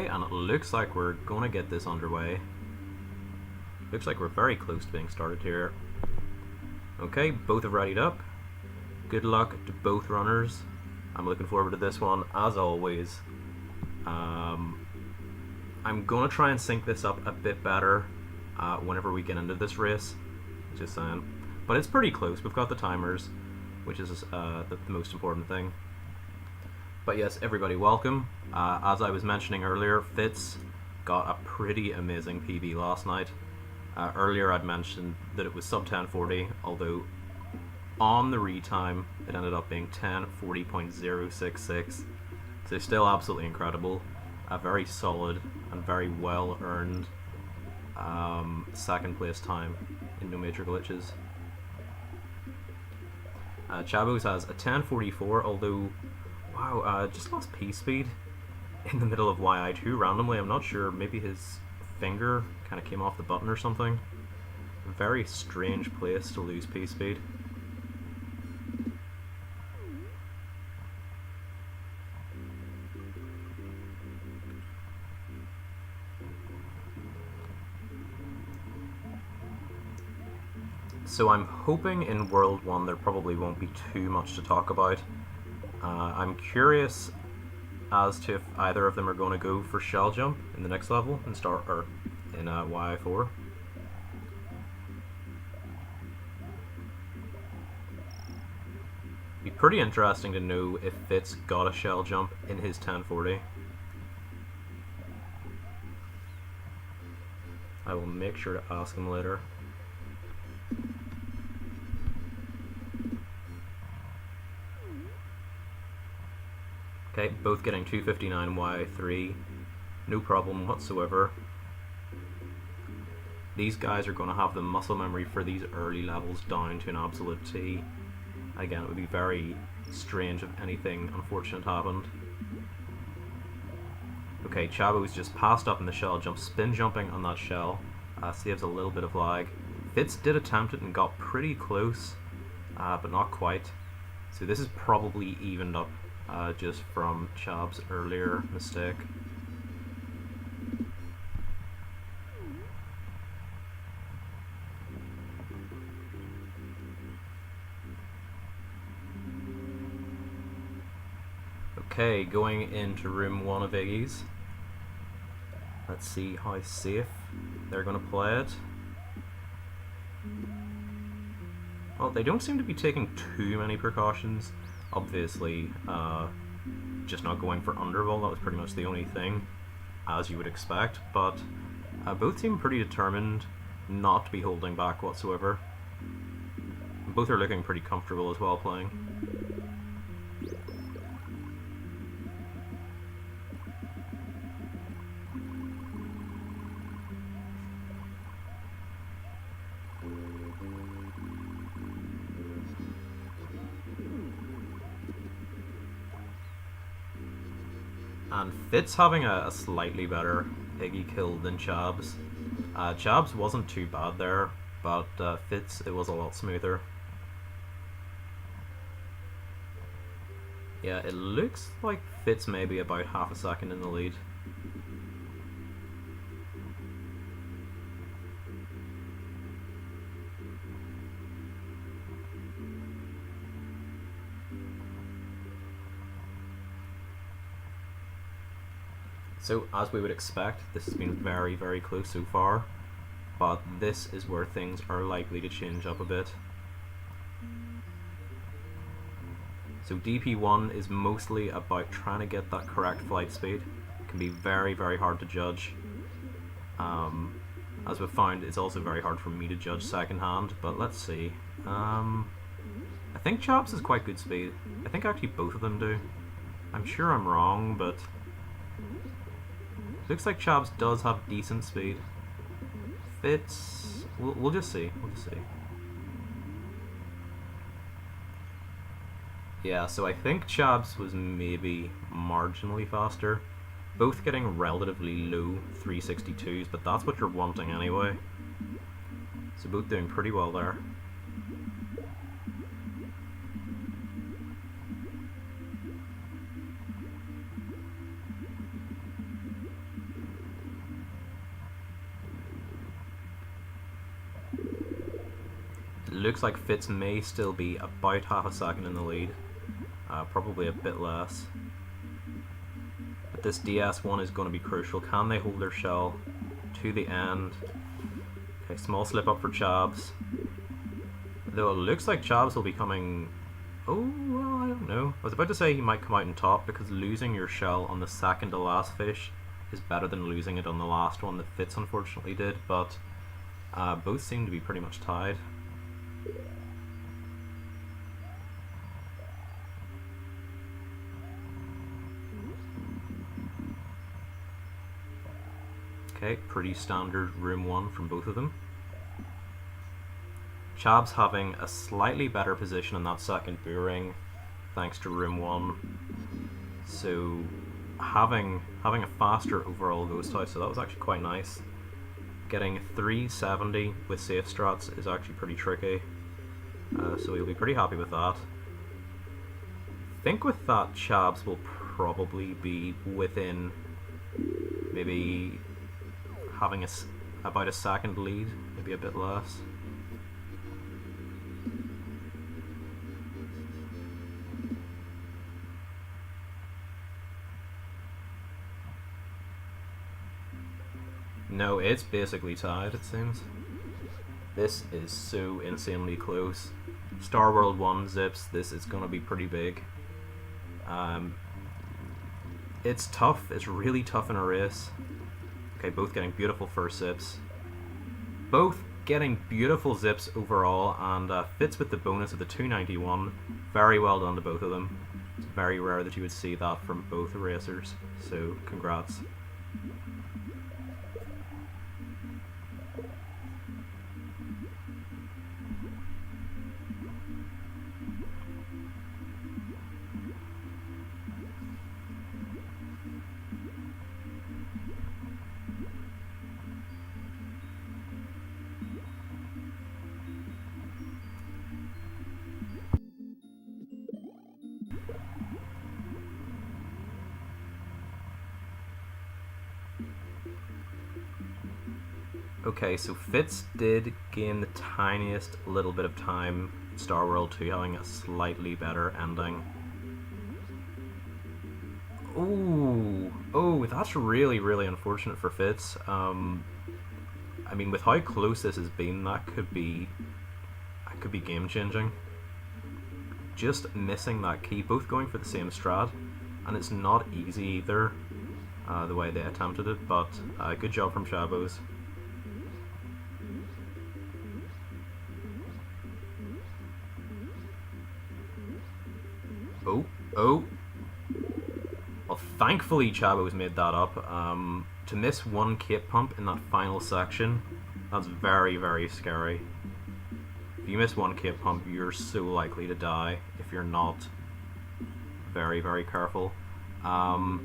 Okay, and it looks like we're gonna get this underway. Looks like we're very close to being started here. Okay, both have readied up. Good luck to both runners. I'm looking forward to this one, as always. I'm gonna try and sync this up a bit better whenever we get into this race. Just saying. But it's pretty close. We've got the timers, which is the most important thing. But yes, everybody, welcome. As I was mentioning earlier, Fitz got a pretty amazing PB last night. Earlier I'd mentioned that it was sub 1040, although on the retime it ended up being 1040.066. So still absolutely incredible. A very solid and very well earned second place time in no major glitches. Chab0z has a 1044, although wow, just lost P speed in the middle of YI2 randomly. I'm not sure, maybe his finger kind of came off the button or something. A very strange place to lose P speed. So I'm hoping in World 1 there probably won't be too much to talk about. I'm curious as to if either of them are going to go for shell jump in the next level and start, or in YI4. Be pretty interesting to know if Fitz got a shell jump in his 1040. I will make sure to ask him later. Okay, both getting 259 Y3, no problem whatsoever. These guys are going to have the muscle memory for these early levels down to an absolute T. Again, it would be very strange if anything unfortunate happened. Okay, Chab0z just passed up in the shell jump, spin jumping on that shell, saves a little bit of lag. Fitz did attempt it and got pretty close, but not quite. So this is probably evened up. Just from Chab0z's earlier mistake. Okay, going into room 1 of Iggy's. Let's see how safe they're going to play it. Well, they don't seem to be taking too many precautions. Obviously, just not going for undervolt, that was pretty much the only thing, as you would expect, but both seem pretty determined not to be holding back whatsoever. Both are looking pretty comfortable as well playing. And Fitz having a slightly better Iggy kill than Chab0z. Chab0z wasn't too bad there, but Fitz, it was a lot smoother. Yeah, it looks like Fitz may be about half a second in the lead. So, as we would expect, this has been very, very close so far, but this is where things are likely to change up a bit. So DP1 is mostly about trying to get that correct flight speed. It can be very, very hard to judge. As we've found, it's also very hard for me to judge secondhand, but let's see. I think Chab0z has quite good speed. I think actually both of them do. I'm sure I'm wrong, but looks like Chab0z does have decent speed. Fitz, we'll just see. We'll just see. Yeah, so I think Chab0z was maybe marginally faster. Both getting relatively low 362s, but that's what you're wanting anyway. So both doing pretty well there. looks like Fitz may still be about half a second in the lead, probably a bit less. But this DS1 is going to be crucial. Can they hold their shell to the end? Okay, small slip up for Chab0z. Though it looks like Chab0z will be coming... Oh, well, I don't know. I was about to say he might come out on top, because losing your shell on the second to last fish is better than losing it on the last one that Fitz unfortunately did, but both seem to be pretty much tied. Okay, pretty standard room 1 from both of them. Chab0z having a slightly better position in that second boo ring thanks to room 1. So having a faster overall ghost house, so that was actually quite nice. Getting 370 with safe strats is actually pretty tricky, so you'll be pretty happy with that. I think with that Chab0z will probably be within maybe having about a second lead, maybe a bit less. No, it's basically tied, it seems. This is so insanely close. Star World 1 zips, this is going to be pretty big. It's tough, it's really tough in a race. Okay, both getting beautiful first zips. Both getting beautiful zips overall, and Fitz with the bonus of the 291. Very well done to both of them. It's very rare that you would see that from both racers, so congrats. Okay, so Fitz did gain the tiniest little bit of time, Star World 2 having a slightly better ending. Ooh, oh, that's really, really unfortunate for Fitz. I mean, with how close this has been, that could be game changing. Just missing that key, both going for the same strat, and it's not easy either, the way they attempted it, but good job from Chab0z. Oh. Well, thankfully Chab0z made that up. To miss one cape pump in that final section, that's very, very scary. If you miss one cape pump, you're so likely to die if you're not very, very careful. I'm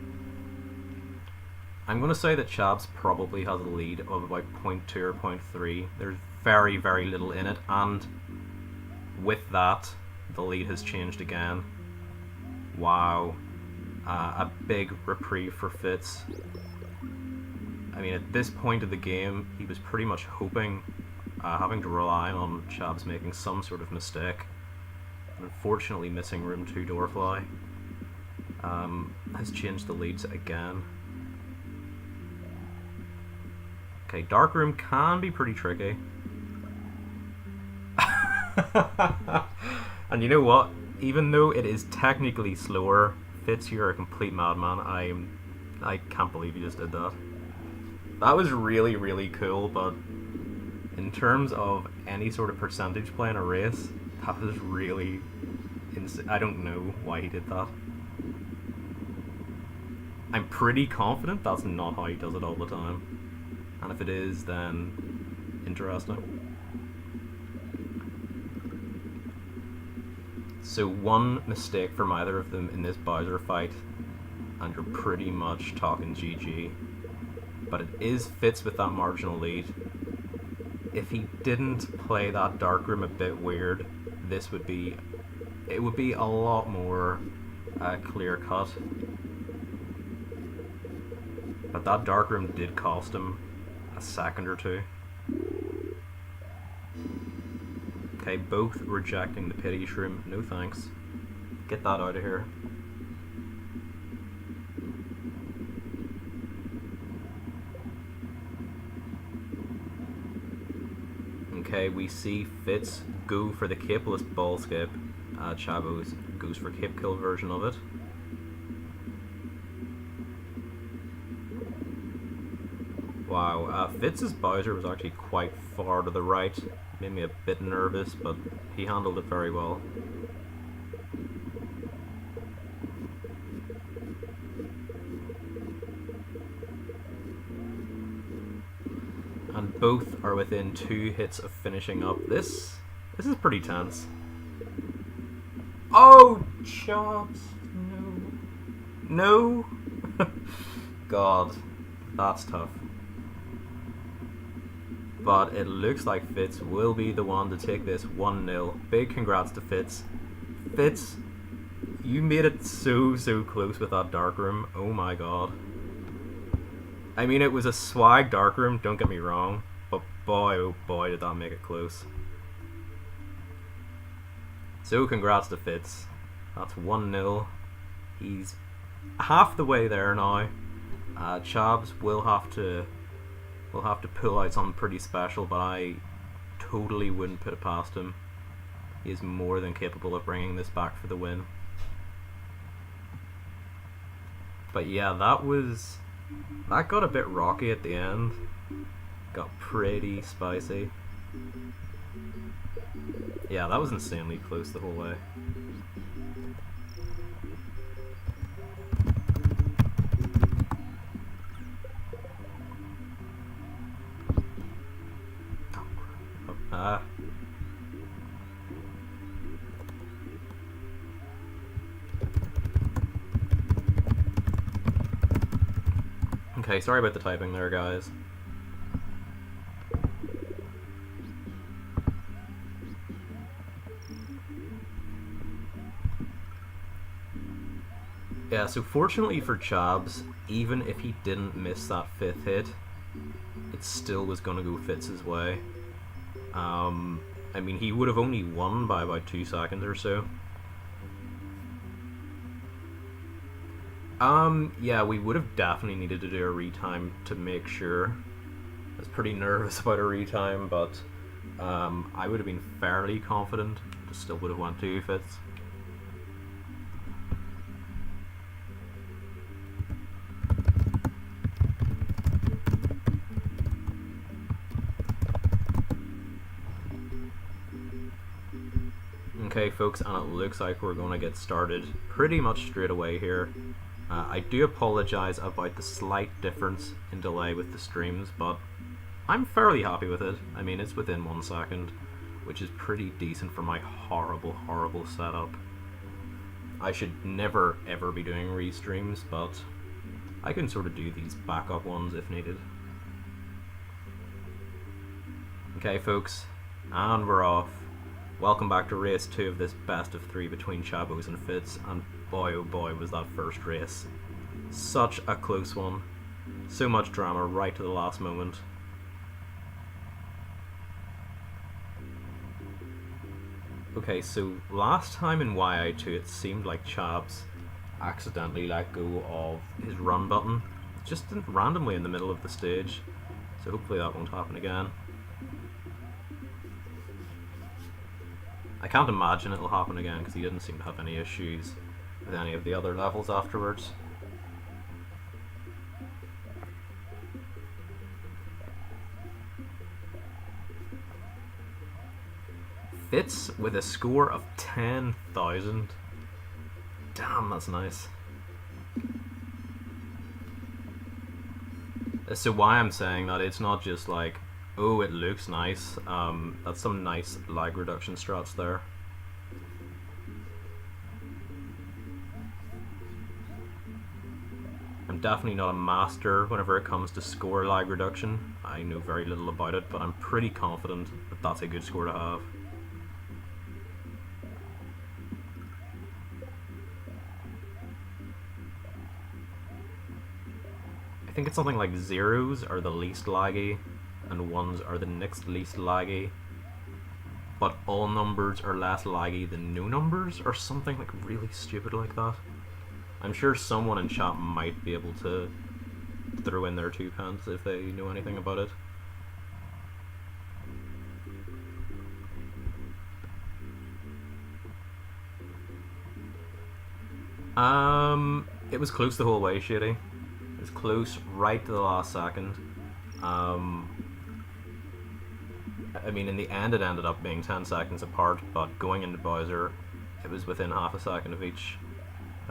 going to say that Chab0z probably has a lead of about 0.2 or 0.3. There's very, very little in it, and with that, the lead has changed again. Wow, a big reprieve for Fitz. I mean, at this point of the game, he was pretty much hoping, having to rely on Chab0z making some sort of mistake. Unfortunately, missing room 2 doorfly has changed the leads again. Okay, dark room can be pretty tricky. And you know what? Even though it is technically slower, Fitz, you're a complete madman. I can't believe you just did that. That was really, really cool, but in terms of any sort of percentage play in a race, that was really I don't know why he did that. I'm pretty confident that's not how he does it all the time. And if it is, then interesting. So one mistake from either of them in this Bowser fight, and you're pretty much talking GG. But it is Fitz with that marginal lead. If he didn't play that dark room a bit weird, it would be a lot more clear cut. But that dark room did cost him a second or two. Okay, both rejecting the pity shroom. No thanks. Get that out of here. Okay, we see Fitz go for the capeless ball skip. Chab0z goes for cape kill version of it. Wow, Fitz's Bowser was actually quite far to the right. Made me a bit nervous, but he handled it very well. And both are within 2 hits of finishing up. This is pretty tense. Oh, Chab0z, no. No? God, that's tough. But it looks like Fitz will be the one to take this 1-0. Big congrats to Fitz. Fitz, you made it so close with that dark room. Oh my god. I mean, it was a swag dark room, don't get me wrong, but boy oh boy did that make it close. So congrats to Fitz. That's 1-0. He's half the way there now. Chab0z will have to pull out something pretty special, but I totally wouldn't put it past him. He is more than capable of bringing this back for the win. But yeah, that got a bit rocky at the end. Got pretty spicy. Yeah, that was insanely close the whole way. Okay, sorry about the typing there, guys. Yeah, so fortunately for Chab0z, even if he didn't miss that 5th hit, it still was going to go Fitz's way. I mean, he would have only won by about 2 seconds or so. Yeah, we would have definitely needed to do a retime to make sure. I was pretty nervous about a retime, but I would have been fairly confident. Just still would have won 2 Fitz. Okay folks, and it looks like we're going to get started pretty much straight away here. I do apologise about the slight difference in delay with the streams, but I'm fairly happy with it. I mean, it's within 1 second, which is pretty decent for my horrible setup. I should never ever be doing restreams, but I can sort of do these backup ones if needed. Okay folks, and we're off. Welcome back to race 2 of this best of 3 between Chab0z and Fitz, and boy oh boy was that first race. Such a close one. So much drama right to the last moment. Okay, so last time in YI2 it seemed like Chab0z accidentally let go of his run button, just randomly in the middle of the stage, so hopefully that won't happen again. I can't imagine it'll happen again because he didn't seem to have any issues with any of the other levels afterwards. Fitz with a score of 10,000. Damn, that's nice. So why I'm saying that, it's not just like, oh, it looks nice. That's some nice lag reduction strats there. I'm definitely not a master whenever it comes to score lag reduction. I know very little about it, but I'm pretty confident that that's a good score to have. I think it's something like 0s are the least laggy, and 1s are the next least laggy. but all numbers are less laggy than no numbers, or something like really stupid like that. I'm sure someone in chat might be able to throw in their 2 pence if they know anything about it. It was close the whole way, Shady. It was close right to the last second. I mean, in the end it ended up being 10 seconds apart, but going into Bowser, it was within half a second of each.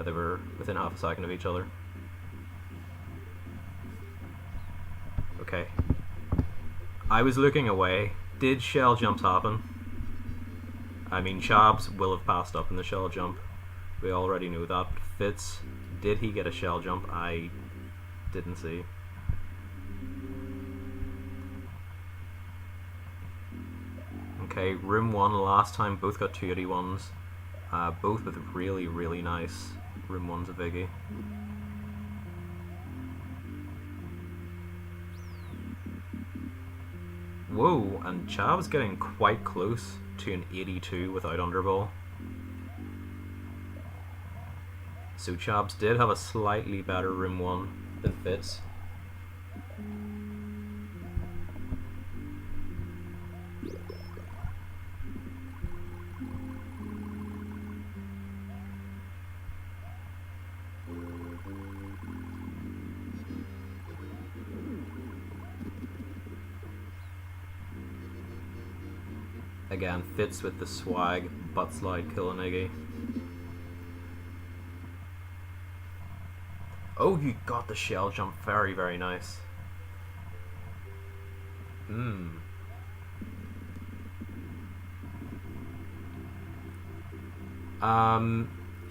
They were within half a second of each other. Okay. I was looking away. Did shell jumps happen? I mean, Chab0z will have passed up in the shell jump. We already knew that. But Fitz, did he get a shell jump? I didn't see. Okay, room 1 last time both got 281s. Both with really, really nice room 1s of Iggy. Whoa, and Chab0z getting quite close to an 82 without underball. So Chab0z did have a slightly better room 1 than Fitz. Again, Fitz with the swag, butt slide killing Iggy. Oh, you got the shell jump. Very, very nice.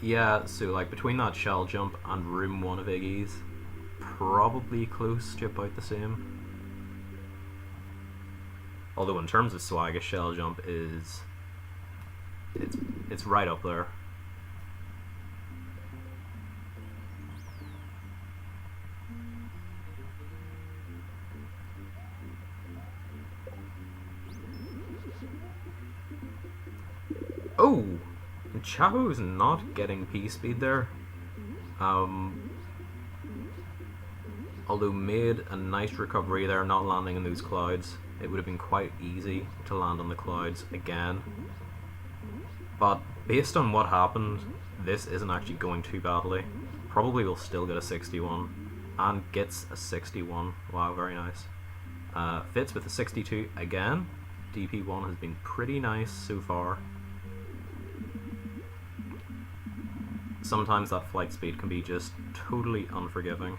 Yeah, so like between that shell jump and room 1 of Iggy's, probably close to about the same. Although in terms of swag, a shell jump is it's right up there. Oh, Chab0z not getting P speed there. Although made a nice recovery there, not landing in those clouds. It would have been quite easy to land on the clouds again. But based on what happened, this isn't actually going too badly. Probably will still get a 61. And gets a 61. Wow, very nice. Fitz with a 62 again. DP1 has been pretty nice so far. Sometimes that flight speed can be just totally unforgiving.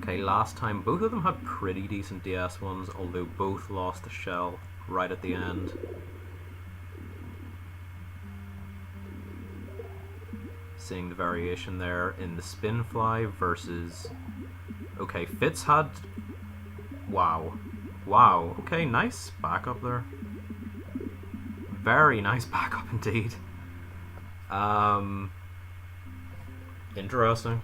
Okay, last time both of them had pretty decent DS ones, although both lost the shell right at the end. Seeing the variation there in the spin fly versus... Okay, Fitz had... Wow. Wow, okay, nice backup there. Very nice backup indeed. Interesting.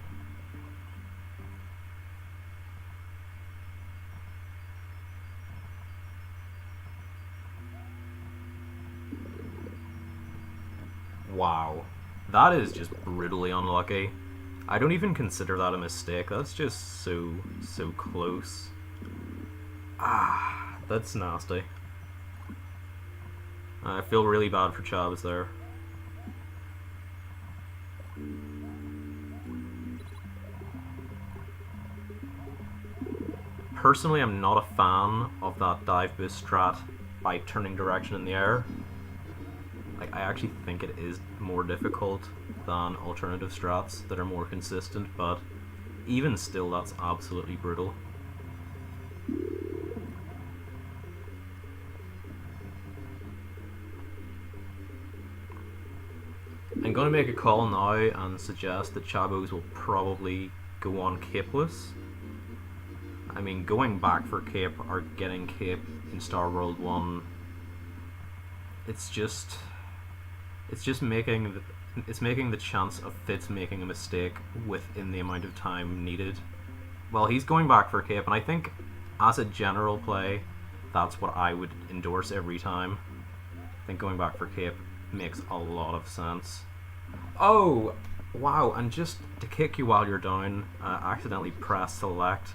Wow, that is just brutally unlucky. I don't even consider that a mistake. That's just so close. Ah, that's nasty. I feel really bad for Chab0z there. Personally, I'm not a fan of that dive boost strat by turning direction in the air. Like, I actually think it is more difficult than alternative strats that are more consistent, but even still, that's absolutely brutal. I'm going to make a call now and suggest that Chab0z will probably go on capeless. I mean, going back for cape or getting cape in Star World 1, it's making the chance of Fitz making a mistake within the amount of time needed Well, he's going back for Cape, and I think as a general play, that's what I would endorse every time. I think going back for Cape makes a lot of sense. Oh, wow, and just to kick you while you're down, accidentally press select,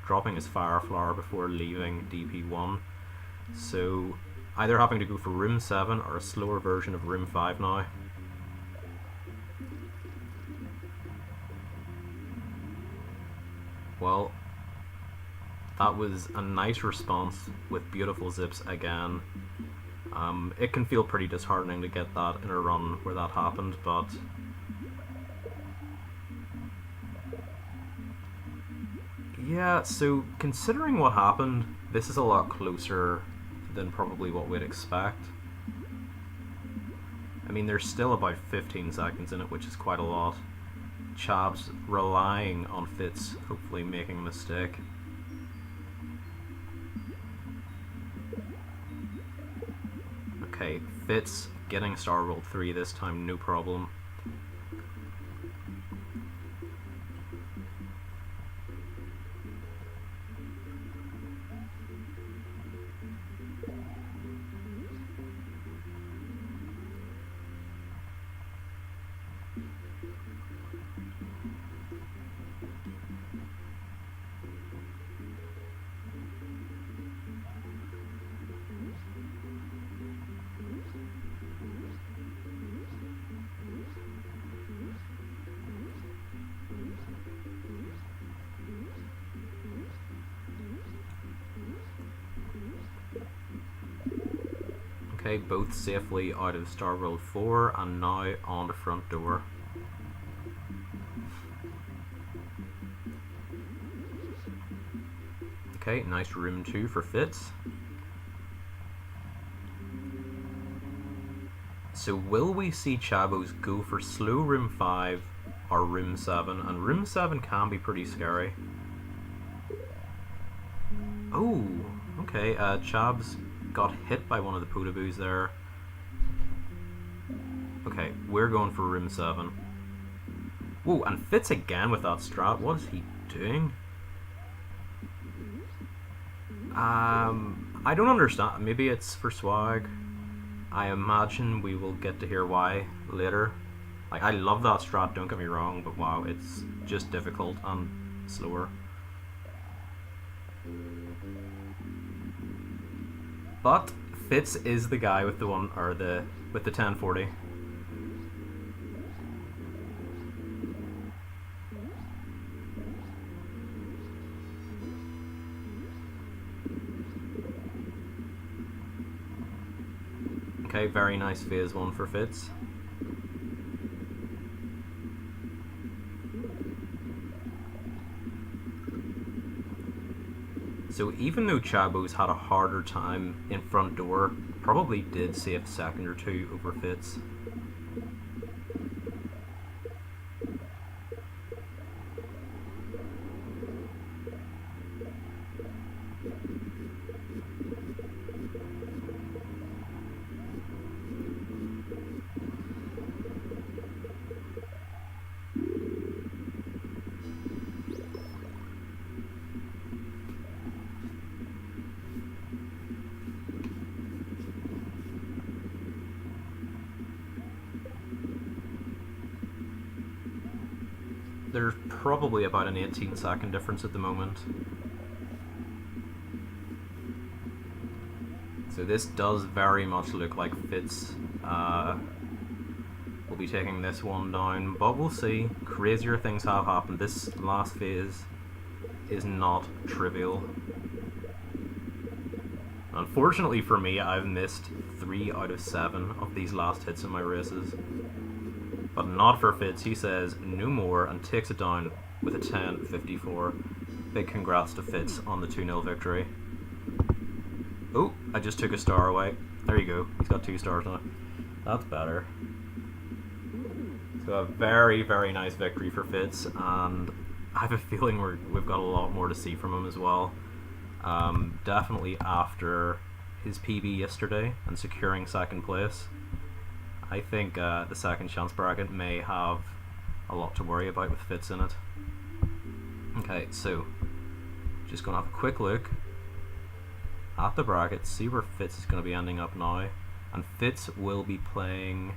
dropping his Fire Flower before leaving DP1. So, either having to go for room 7 or a slower version of room 5 now. Well, that was a nice response with beautiful zips again. It can feel pretty disheartening to get that in a run where that happened, but yeah, so considering what happened, this is a lot closer than probably what we'd expect. I mean, there's still about 15 seconds in it, which is quite a lot. Chab0z relying on Fitz hopefully making a mistake. Okay, Fitz getting star rolled 3 this time, no problem. Okay, both safely out of star roll 4 and now on the front door. Okay, nice room 2 for Fitz. So will we see Chab0z go for slow room 5 or room 7? And room 7 can be pretty scary. Oh, okay, Chab0z got hit by one of the Potaboos there. Okay, we're going for room 7. Whoa, and Fitz again with that strat. What is he doing? I don't understand. Maybe it's for swag. I imagine we will get to hear why later. Like, I love that strat, don't get me wrong, but wow, it's just difficult and slower. But Fitz is the guy with the one, or with the 1040. Okay, very nice phase 1 for Fitz. So even though Chab0z had a harder time in front door, probably did save a second or two over Fitz. There's probably about an 18-second difference at the moment. So this does very much look like Fitz will be taking this one down, but we'll see. Crazier things have happened. This last phase is not trivial. Unfortunately for me, I've missed 3 out of 7 of these last hits in my races. But not for Fitz. He says no more and takes it down with a 10.54. Big congrats to Fitz on the 2-0 victory. Oh, I just took a star away. There you go. He's got 2 stars now. That's better. So a very, very nice victory for Fitz, and I have a feeling we've got a lot more to see from him as well. Definitely after his PB yesterday and securing 2nd place. I think the second chance bracket may have a lot to worry about with Fitz in it. Okay, so Just gonna have a quick look at the bracket, see where Fitz is gonna be ending up now. And Fitz will be playing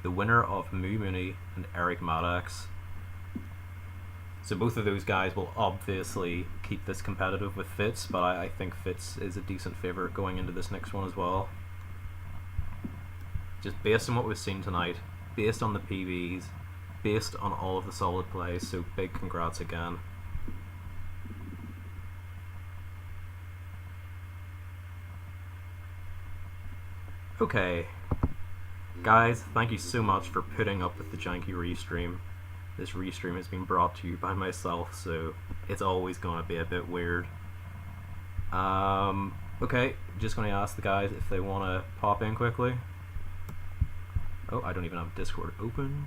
the winner of Moo Mooney and Eric Maddox. So both of those guys will obviously keep this competitive with Fitz, but I think Fitz is a decent favourite going into this next one as well. Just based on what we've seen tonight, based on the PBs, based on all of the solid plays, so big congrats again. Okay, guys, thank you so much for putting up with the janky restream. This restream has been brought to you by myself, so it's always going to be a bit weird. Okay, just going to ask the guys if they want to pop in quickly. Oh, I don't even have Discord open.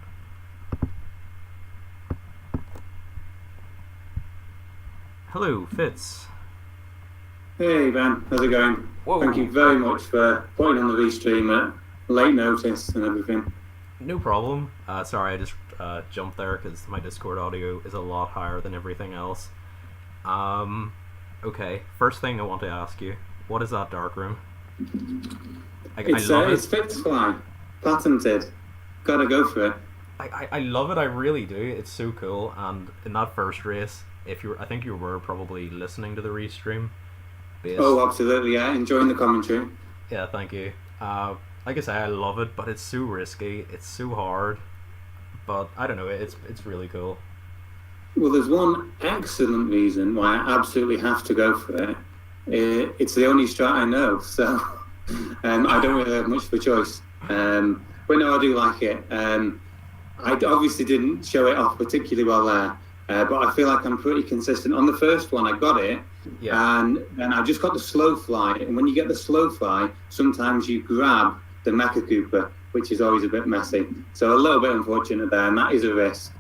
Hello, Fitz. Hey Ben, how's it going? Whoa. Thank you very much for putting on the restream at late notice and everything. No problem. Sorry, I just jumped there because my Discord audio is a lot higher than everything else. Okay, first thing I want to ask you, what is that dark room? I love it. It's Fitz1889, patented. Gotta go for it. I love it. I really do. It's so cool. And in that first race, I think you were probably listening to the restream. Oh, absolutely, yeah. Enjoying the commentary. Yeah, thank you. Like I say, I love it, but it's so risky. It's so hard. But I don't know. It's really cool. Well, there's one excellent reason why I absolutely have to go for it. It's the only strat I know, so I don't really have much of a choice. But no, I do like it. I obviously didn't show it off particularly well there, but I feel like I'm pretty consistent. On the first one, I got it, yeah. And then I just got the slow fly. And when you get the slow fly, sometimes you grab the Mecha Cooper, which is always a bit messy. So a little bit unfortunate there, and that is a risk.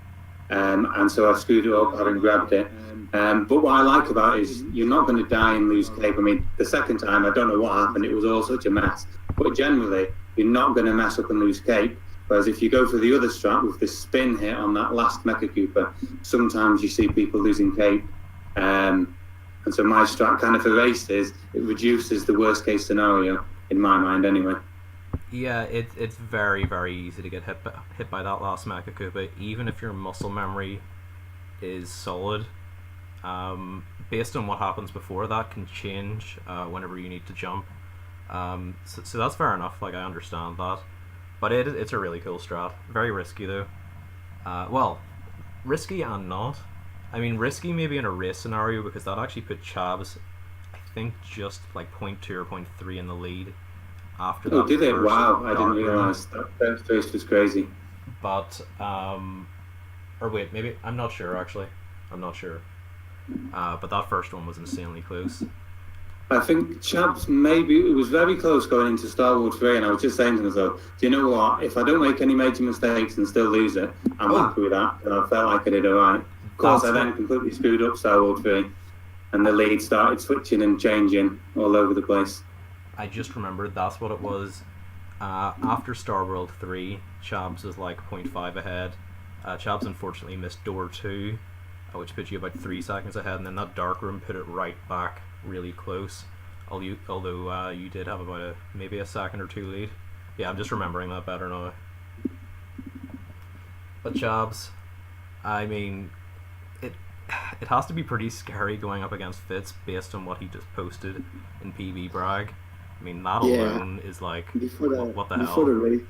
And so I screwed it up having grabbed it. But what I like about it is you're not going to die and lose cape. I mean, the second time, I don't know what happened. It was all such a mess. But generally, you're not going to mess up and lose cape. Whereas if you go for the other strat with the spin hit on that last Mecha Cooper, sometimes you see people losing cape. And so my strat kind of for races, it reduces the worst case scenario, in my mind anyway. Yeah, it's very, very easy to get hit by that last Mecha Koopa, even if your muscle memory is solid. Based on what happens before that can change whenever you need to jump. So that's fair enough, like I understand that. But it's a really cool strat. Very risky though. Well, risky and not. I mean, risky maybe in a race scenario because that actually put Chab0z, I think, just like 0.2 or 0.3 in the lead after that. Oh, did it? Wow, I didn't realise. That first race was crazy. But, or wait, maybe, I'm not sure actually. I'm not sure. But that first one was insanely close. I think Chab0z, maybe it was very close going into Star Wars 3, and I was just saying to myself, do you know what? If I don't make any major mistakes and still lose it, I'm happy with that, and I felt like I did alright. Of course, I then completely screwed up Star Wars 3, and the lead started switching and changing all over the place. I just remembered that's what it was. After Star World 3, Chab0z was like 0.5 ahead. Chab0z unfortunately missed door 2, which put you about 3 seconds ahead, and then that dark room put it right back really close. Although you did have about maybe a second or 2 lead. Yeah, I'm just remembering that better now. But Chab0z, I mean, it has to be pretty scary going up against Fitz based on what he just posted in PB Bragg. I mean, that alone is like, what the hell? Before the race,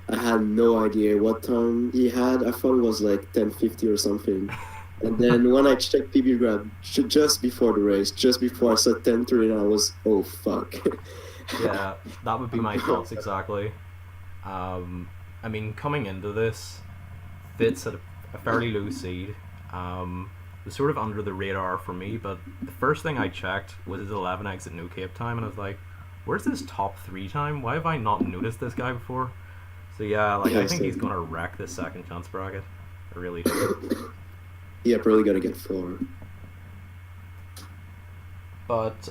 I had no idea what time he had. I thought it was like 10:50 or something. And then when I checked PB Bragg just before the race, just before I saw 10:30, I was, oh fuck. Yeah, that would be my thoughts exactly. I mean, coming into this, Fitz had a fairly low seed. Was sort of under the radar for me, but the first thing I checked was his 11 exit no cape time, and I was like, where's this top 3 time? Why have I not noticed this guy before? So yeah, like I think he's gonna wreck this second chance bracket. I really do. Yeah, probably gonna get 4. But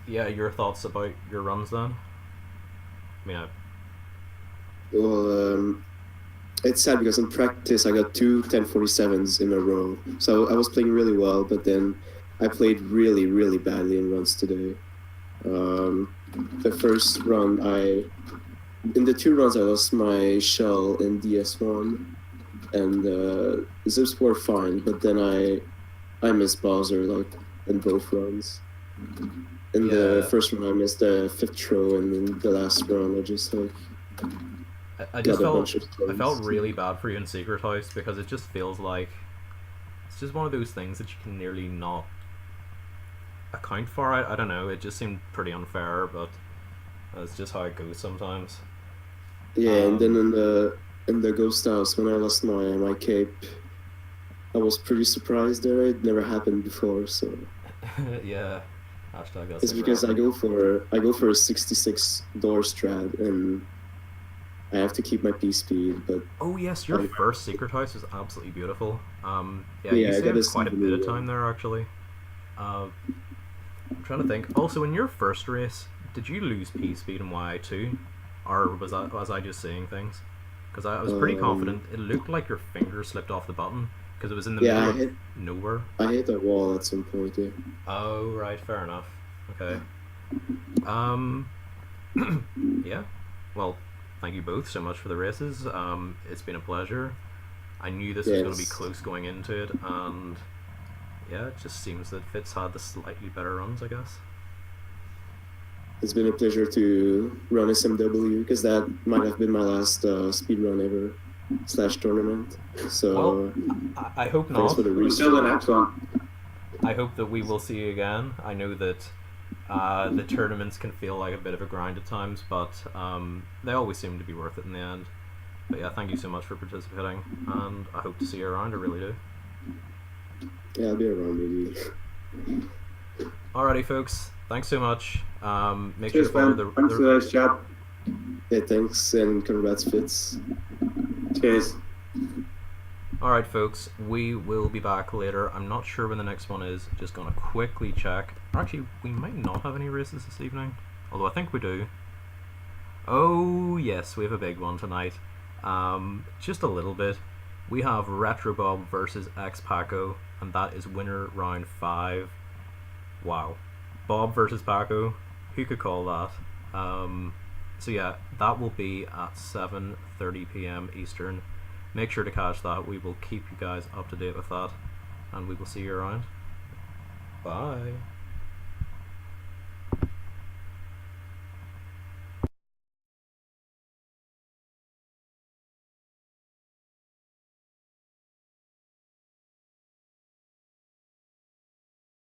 yeah, your thoughts about your runs then? I mean, Well, it's sad because in practice I got 2 1047s in a row. So I was playing really well, but then I played really, really badly in runs today. The first run, in the 2 runs, I lost my shell in DS1, and zips were fine, but then I missed Bowser like in both runs. In the first run, I missed the 5th throw, and in the last run, I just like I just got a felt bunch of I felt throws. really bad for you in Secret House because it just feels like it's just one of those things that you can nearly not account for. I don't know. It just seemed pretty unfair, but that's just how it goes sometimes. Yeah, and then in the ghost house, when I lost my cape, I was pretty surprised there. It never happened before, so Yeah. Hashtag that's it's because I go for a 66 door strat, and I have to keep my P speed, but Oh yes, your first Secret House was absolutely beautiful. Yeah, Yeah, you I gotta saved quite a see bit of the- time there actually. I'm trying to think. Also, in your first race, did you lose P speed in YI2, or was I just saying things? Because I was pretty confident. It looked like your finger slipped off the button because it was in the Yeah, middle of nowhere. I hit a wall at some point. Yeah. Oh right, fair enough. Okay. Yeah. Well, thank you both so much for the races. It's been a pleasure. I knew this was going to be Yes. close going into it, and yeah, it just seems that Fitz had the slightly better runs, I guess. It's been a pleasure to run SMW because that might have been my last speed run ever / tournament. So Well, I hope thanks not. for the Until restart. the next one. I hope that we will see you again. I know that the tournaments can feel like a bit of a grind at times, but they always seem to be worth it in the end. But yeah, thank you so much for participating, and I hope to see you around. I really do. Yeah, I'll be around maybe. Alrighty, folks. Thanks so much. Make Cheers, sure to follow Ben. Thanks for the those, Chab. Yeah, thanks and congrats, Fitz. Cheers. Alright, folks, we will be back later. I'm not sure when the next one is. Just gonna quickly check. Actually, we might not have any races this evening, although I think we do. Oh, yes, we have a big one tonight. Just a little bit. We have Retro Bob versus X Paco, and that is winner round 5. Wow. Bob versus Paco. Who could call that? So yeah, that will be at 7:30 p.m. Eastern. Make sure to catch that. We will keep you guys up to date with that, and we will see you around. Bye.